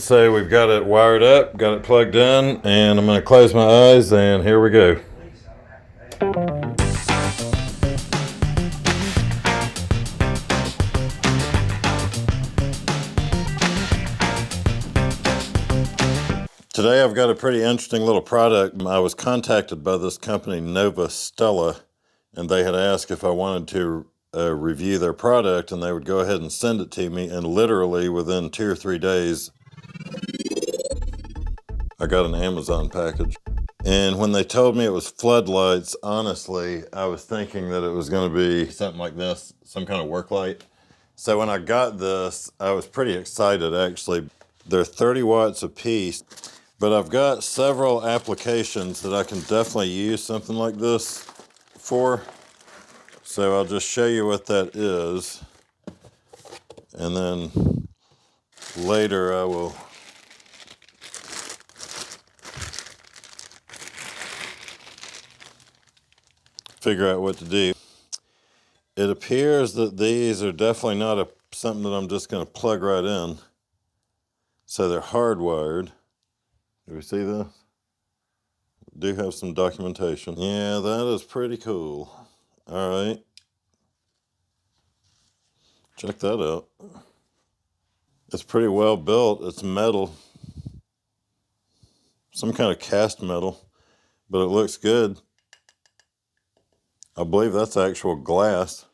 So we've got it wired up, got it plugged in, and I'm going to close my eyes and here we go. Today I've got a pretty interesting little product. I was contacted by this company NOVOSTELLA, and they had asked if I wanted to review their product, and they would go ahead and send it to me, and literally within 2 or 3 days I got an Amazon package. And when they told me it was floodlights, honestly, I was thinking that it was going to be something like this, some kind of work light. So when I got this, I was pretty excited actually. They're 30 watts a piece, but I've got several applications that I can definitely use something like this for. So I'll just show you what that is. And then later I will figure out what to do. It appears that these are definitely not something that I'm just going to plug right in. So they're hardwired. Do we see this? Do have some documentation. Yeah, that is pretty cool. All right. Check that out. It's pretty well built. It's metal. Some kind of cast metal, but it looks good. I believe that's actual glass.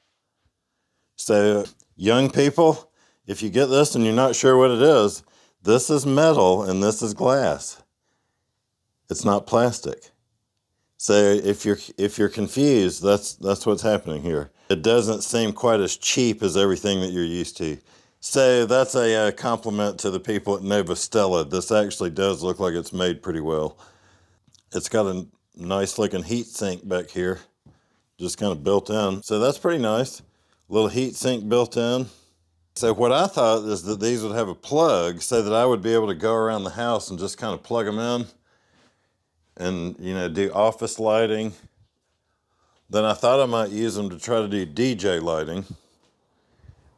So, young people, if you get this and you're not sure what it is, this is metal and this is glass. It's not plastic. So if you're confused, that's what's happening here. It doesn't seem quite as cheap as everything that you're used to. So that's a compliment to the people at NOVOSTELLA. This actually does look like it's made pretty well. It's got a nice looking heat sink back here, just kind of built in. So that's pretty nice. Little heat sink built in. So what I thought is that these would have a plug so that I would be able to go around the house and just kind of plug them in and, you know, do office lighting. Then I thought I might use them to try to do DJ lighting.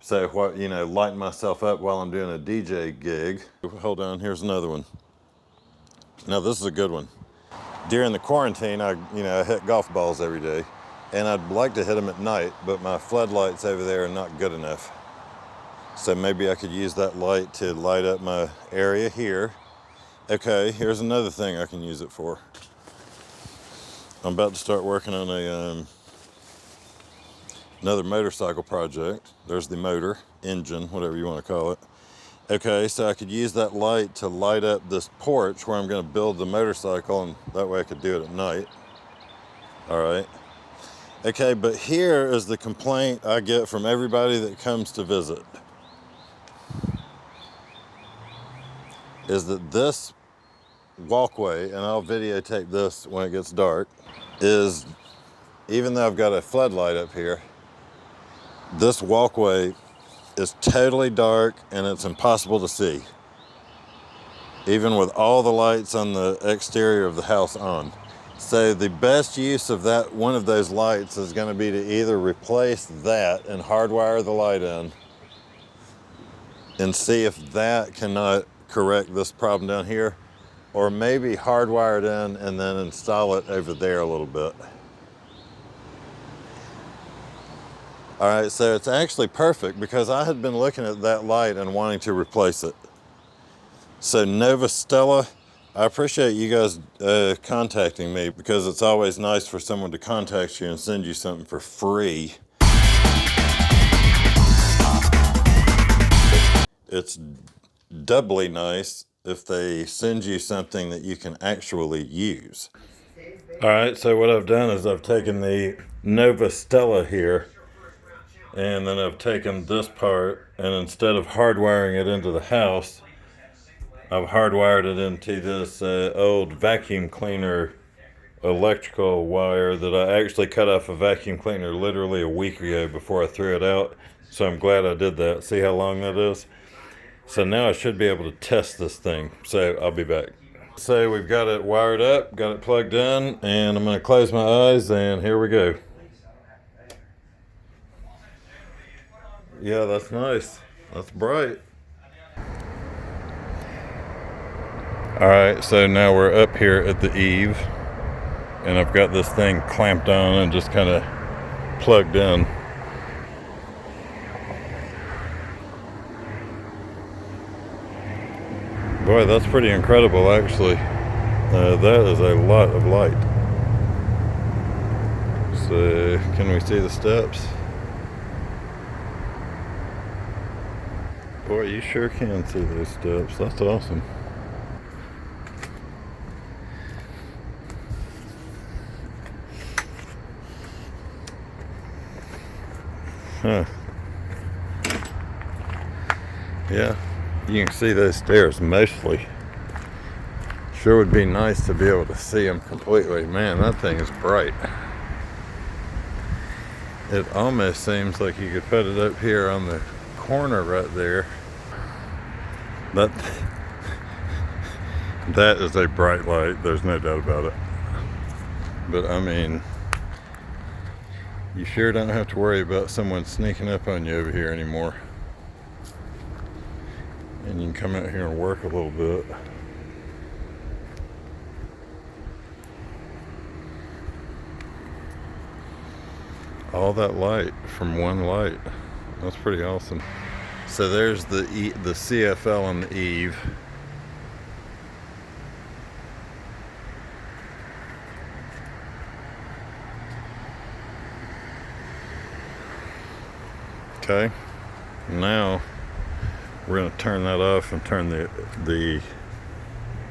So what, you know, lighting myself up while I'm doing a DJ gig. Hold on, here's another one. Now this is a good one. During the quarantine, I hit golf balls every day, and I'd like to hit them at night, but my floodlights over there are not good enough. So maybe I could use that light to light up my area here. Okay, here's another thing I can use it for. I'm about to start working on another motorcycle project. There's the motor, engine, whatever you want to call it. Okay, so I could use that light to light up this porch where I'm going to build the motorcycle, and that way I could do it at night. All right. Okay, but here is the complaint I get from everybody that comes to visit. Is that this walkway, and I'll videotape this when it gets dark, is, even though I've got a floodlight up here, this walkway is totally dark and it's impossible to see, even with all the lights on the exterior of the house on. So the best use of that, one of those lights, is going to be to either replace that and hardwire the light in and see if that cannot correct this problem down here, or maybe hardwire it in and then install it over there a little bit. All right, so it's actually perfect because I had been looking at that light and wanting to replace it. So NOVOSTELLA, I appreciate you guys contacting me, because it's always nice for someone to contact you and send you something for free. It's doubly nice if they send you something that you can actually use. All right, so what I've done is I've taken the NOVOSTELLA here, and then I've taken this part, and instead of hardwiring it into the house, I've hardwired it into this old vacuum cleaner electrical wire that I actually cut off a vacuum cleaner literally a week ago before I threw it out. So I'm glad I did that. See how long that is? So now I should be able to test this thing. So I'll be back. So we've got it wired up, got it plugged in, and I'm going to close my eyes, and here we go. Yeah, that's nice. That's bright. Alright, so now we're up here at the eave, and I've got this thing clamped on and just kind of plugged in. Boy, that's pretty incredible, actually. That is a lot of light. So, can we see the steps? Boy, you sure can see those steps. That's awesome. Huh. Yeah, you can see those stairs mostly. Sure would be nice to be able to see them completely. Man, that thing is bright. It almost seems like you could put it up here on the corner right there. That is a bright light, there's no doubt about it. But I mean, you sure don't have to worry about someone sneaking up on you over here anymore. And you can come out here and work a little bit. All that light from one light. That's pretty awesome. So there's the CFL on the eave. Okay, now we're going to turn that off and turn the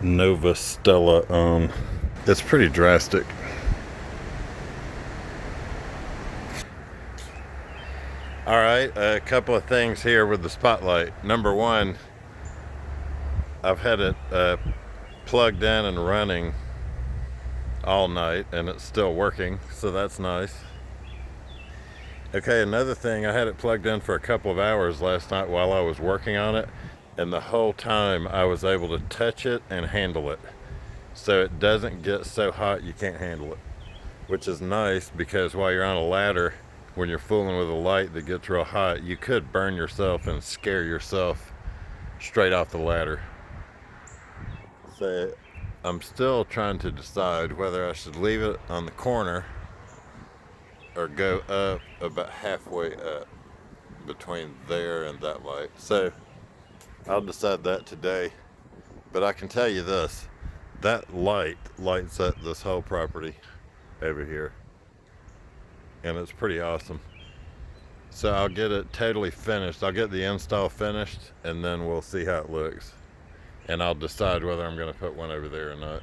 NOVOSTELLA on. It's pretty drastic. All right, a couple of things here with the spotlight. Number one, I've had it plugged in and running all night, and it's still working, so that's nice. Okay, another thing, I had it plugged in for a couple of hours last night while I was working on it, and the whole time I was able to touch it and handle it. So it doesn't get so hot you can't handle it, which is nice, because while you're on a ladder, when you're fooling with a light that gets real hot, you could burn yourself and scare yourself straight off the ladder. So I'm still trying to decide whether I should leave it on the corner or go up about halfway up between there and that light. So I'll decide that today. But I can tell you this, that light lights up this whole property over here, and it's pretty awesome. So I'll get it totally finished. I'll get the install finished, and then we'll see how it looks, and I'll decide whether I'm going to put one over there or not.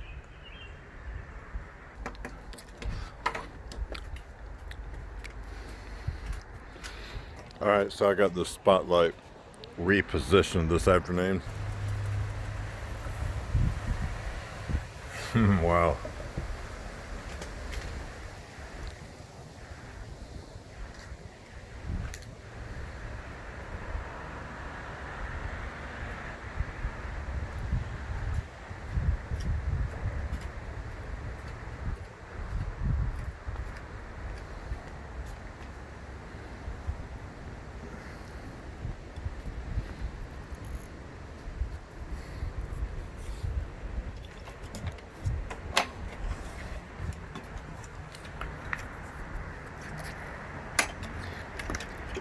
All right, so I got the spotlight repositioned this afternoon. Wow.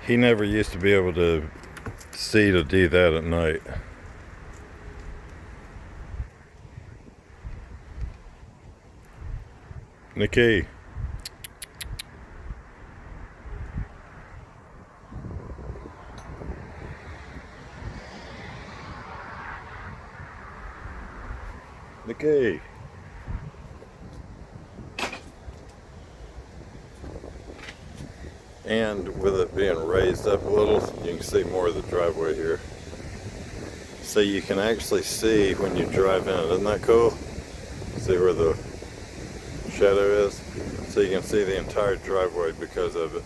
He never used to be able to see to do that at night. Nikki. Nikki. And with it being raised up a little, you can see more of the driveway here. So you can actually see when you drive in. Isn't that cool? See where the shadow is? So you can see the entire driveway because of it.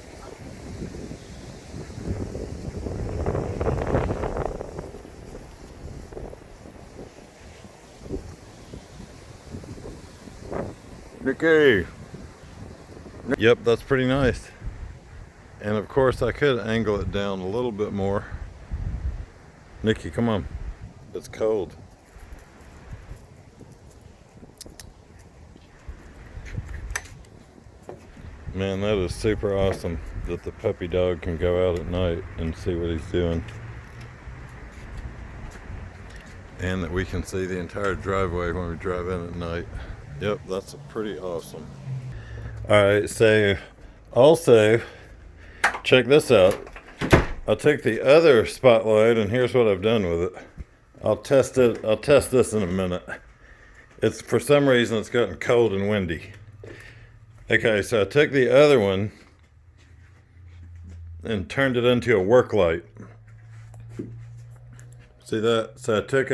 Nikki! Yep, that's pretty nice. And of course I could angle it down a little bit more. Nikki, come on. It's cold. Man, that is super awesome that the puppy dog can go out at night and see what he's doing. And that we can see the entire driveway when we drive in at night. Yep, that's pretty awesome. Alright, so also, check this out. I'll take the other spotlight and here's what I've done with it. I'll test this in a minute. It's, for some reason, it's gotten cold and windy. Okay, so I took the other one and turned it into a work light. See that? So I took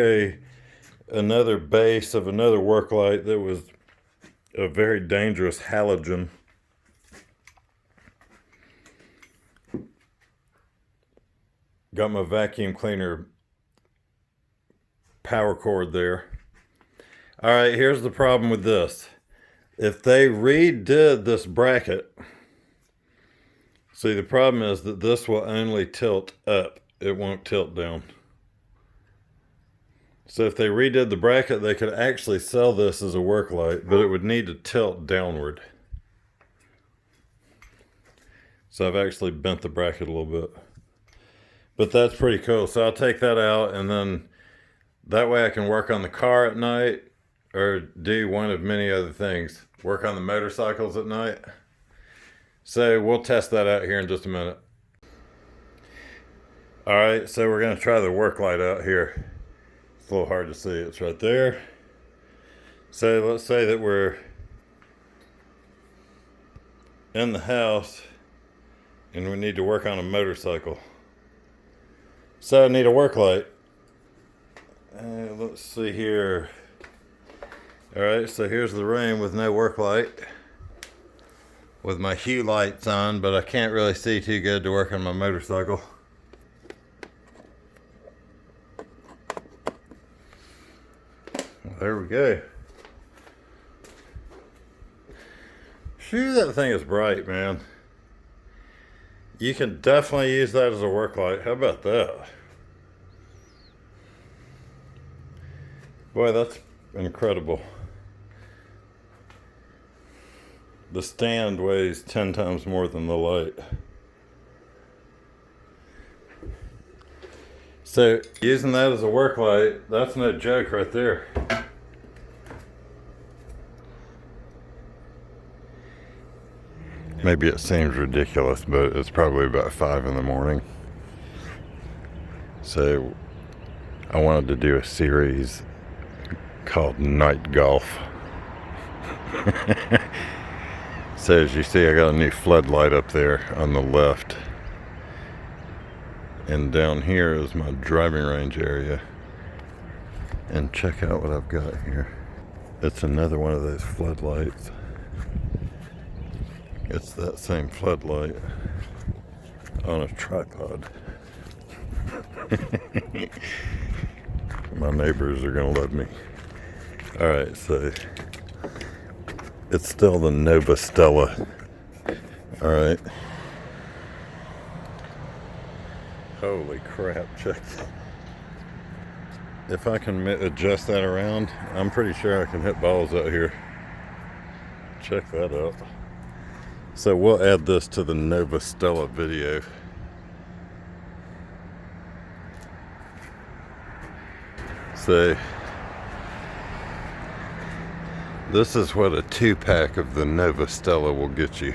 another base of another work light that was a very dangerous halogen. Got my vacuum cleaner power cord there. All right, here's the problem with this. If they redid this bracket, see, the problem is that this will only tilt up. It won't tilt down. So if they redid the bracket, they could actually sell this as a work light, but it would need to tilt downward. So I've actually bent the bracket a little bit. But that's pretty cool. So I'll take that out, and then that way I can work on the car at night, or do one of many other things. Work on the motorcycles at night. So we'll test that out here in just a minute. All right, so we're gonna try the work light out here. It's a little hard to see, it's right there. So let's say that we're in the house and we need to work on a motorcycle. So I need a work light. Let's see here. All right, so here's the room with no work light, with my hue lights on, but I can't really see too good to work on my motorcycle. Well, there we go. Phew, that thing is bright, man. You can definitely use that as a work light. How about that? Boy, that's incredible. The stand weighs 10 times more than the light. So using that as a work light, that's no joke right there. Maybe it seems ridiculous, but it's probably about 5 in the morning. So I wanted to do a series called Night Golf. So as you see, I got a new floodlight up there on the left. And down here is my driving range area. And check out what I've got here. It's another one of those floodlights. It's that same floodlight on a tripod. My neighbors are gonna love me. All right, so it's still the NOVOSTELLA. All right. Holy crap, check. If I can adjust that around, I'm pretty sure I can hit balls out here. Check that out. So we'll add this to the NOVOSTELLA video. So this is what a 2-pack of the NOVOSTELLA will get you.